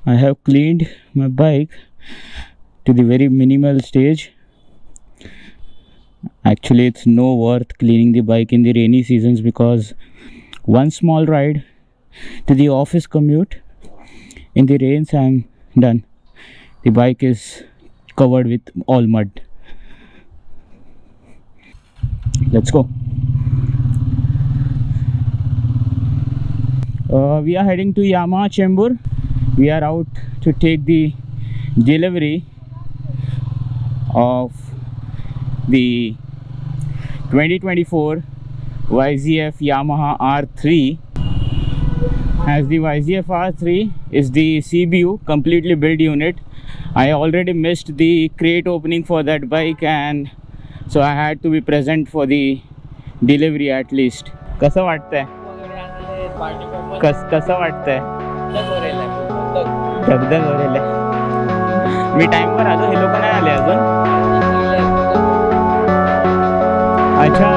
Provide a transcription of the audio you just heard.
I have cleaned my bike to the very minimal stage. Actually, it's no worth cleaning the bike in the rainy seasons because one small ride to the office commute in the rains, I'm done. The bike is covered with all mud. Let's go. We are heading to Yamaha Chembur. We are out to take the delivery of the 2024 YZF Yamaha R3. As the YZF R3 is the CBU, completely built unit, I already missed the crate opening for that bike, and so I had to be present for the delivery at least. कसं वाटतंय? कसं वाटतंय? धगधग हो राहिलंय. मी टाइमवर आलो, हे लोक नाही आले अजून. अच्छा,